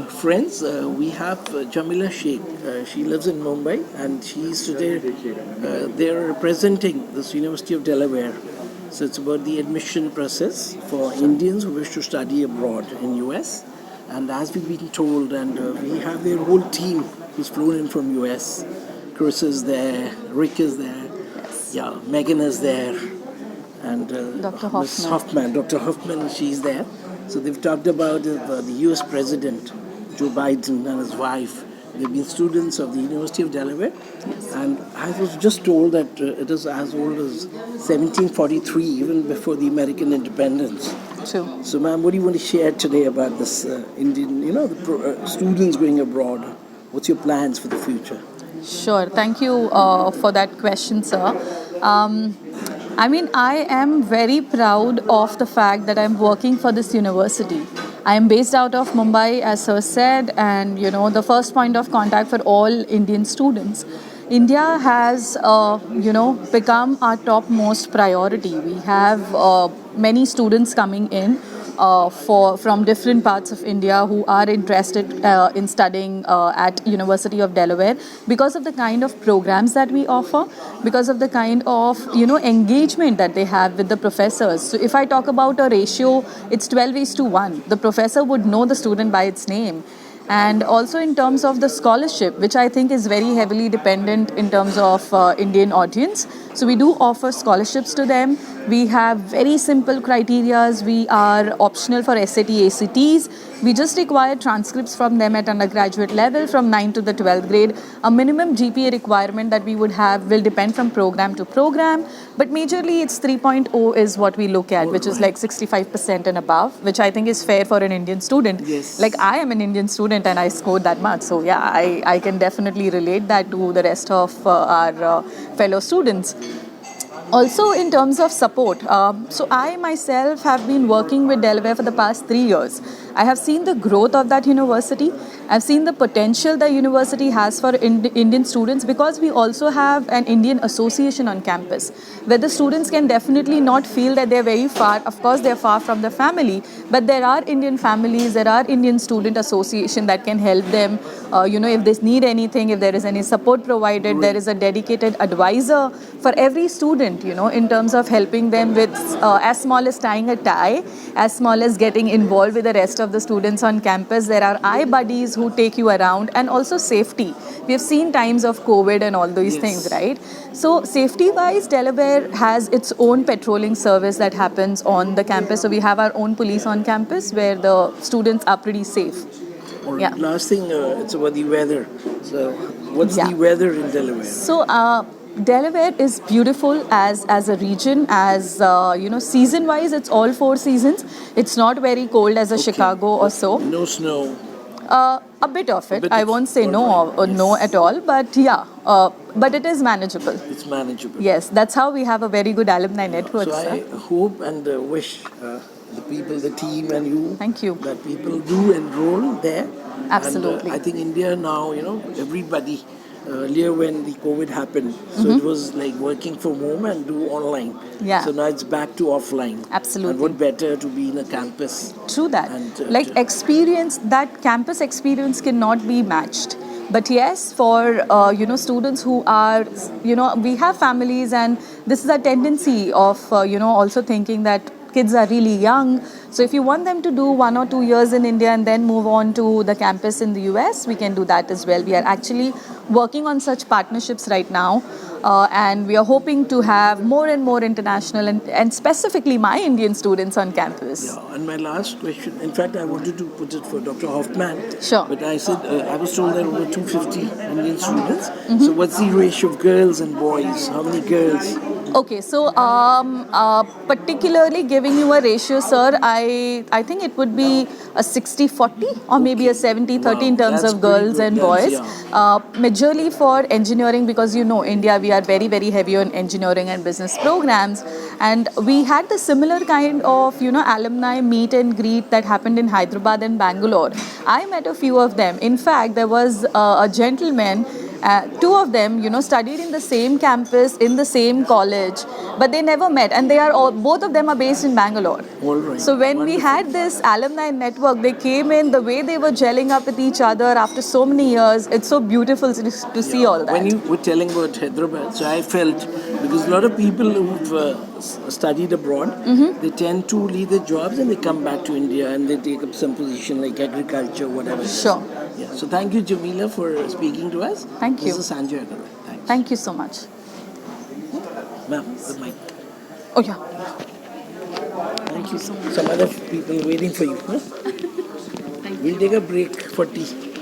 friends, we have Jamila Shaikh. She lives in Mumbai and she's today they're representing this University of Delaware. So it's about the admission process for Indians who wish to study abroad in US. And as we've been told, and we have their whole team who's flown in from US. Chris is there, Rick is there, yeah, Megan is there, and Dr. Ms. Hoffman. Dr. Hoffman, she's there. So they've talked about the US President, Joe Biden, and his wife. They've been students of the University of Delaware. Yes. And I was just told that it is as old as 1743, even before the American independence. True. So, ma'am, what do you want to share today about this Indian, students going abroad? What's your plans for the future? Sure. Thank you for that question, sir. I am very proud of the fact that I'm working for this university. I am based out of Mumbai, as sir said, and the first point of contact for all Indian students. India has, become our topmost priority. We have many students coming in from different parts of India who are interested in studying at University of Delaware because of the kind of programs that we offer, because of the kind of engagement that they have with the professors. So if I talk about a ratio, it's 12:1. The professor would know the student by its name. And also in terms of the scholarship, which I think is very heavily dependent in terms of Indian audience. So we do offer scholarships to them. We have very simple criterias. We are optional for SAT, ACTs. We just require transcripts from them at undergraduate level from 9th to the 12th grade. A minimum GPA requirement that we would have will depend from program to program. But majorly it's 3.0 is what we look at, which is like 65% and above, which I think is fair for an Indian student. Yes. Like I am an Indian student and I scored that much. So yeah, I can definitely relate that to the rest of our fellow students. Also in terms of support, so I myself have been working with Delaware for the past 3 years. I have seen the growth of that university. I've seen the potential the university has for Indian students because we also have an Indian association on campus where the students can definitely not feel that they're very far. Of course, they're far from the family, but there are Indian families, there are Indian student association that can help them, if they need anything, if there is any support provided, there is a dedicated advisor for every student, in terms of helping them with as small as tying a tie, as small as getting involved with the rest of the students on campus. There are buddies who take you around, and also safety. We have seen times of COVID and all these things, right? So safety-wise, Delaware has its own patrolling service that happens on the campus. So we have our own police on campus where the students are pretty safe. Yeah. Last thing, it's about the weather. So what's the weather in Delaware? So Delaware is beautiful as a region, season-wise, it's all 4 seasons. It's not very cold as Chicago or so. No snow. A bit of it. I won't say no at all, but yeah, but it is manageable. It's manageable. Yes, that's how we have a very good alumni network. So I hope and wish the people, the team, and you. Thank you. That people do enroll there. Absolutely. And I think India now, everybody. Earlier when the COVID happened, so it was like working from home and do online. Yeah. So now it's back to offline. Absolutely. And what better to be in a campus? True that. And, experience, that campus experience cannot be matched. But yes, for students who are, we have families, and this is a tendency of also thinking that kids are really young. So if you want them to do 1 or 2 years in India and then move on to the campus in the US, we can do that as well. We are actually working on such partnerships right now. And we are hoping to have more and more international and specifically my Indian students on campus. Yeah, and my last question, in fact, I wanted to put it for Dr. Hoffman. Sure. But I said, I was told there were over 250 Indian students. So what's the ratio of girls and boys? How many girls? Okay, so particularly giving you a ratio, sir, I think it would be a 60-40 or maybe a 70-30 in terms of girls and boys. Majorly for engineering, because India, we are very, very heavy on engineering and business programs. And we had the similar kind of, alumni meet and greet that happened in Hyderabad and Bangalore. I met a few of them. In fact, there was a gentleman Two of them, studied in the same campus, in the same college, but they never met. And both of them are based in Bangalore. All right. So when we Wonderful. had this alumni network, they came in, the way they were gelling up with each other after so many years, it's so beautiful to see all that. When you were telling about Hyderabad, so I felt, because a lot of people who've studied abroad, they tend to leave their jobs and they come back to India and they take up some position like agriculture, whatever. it is. Sure. Yeah. So thank you, Jamila, for speaking to us. Thank you. This is Sanjay Agarwal. Thanks. Thank you so much. Ma'am, the mic. Oh, yeah. Thank you. Some other people waiting for you. Huh? We'll take a break for tea.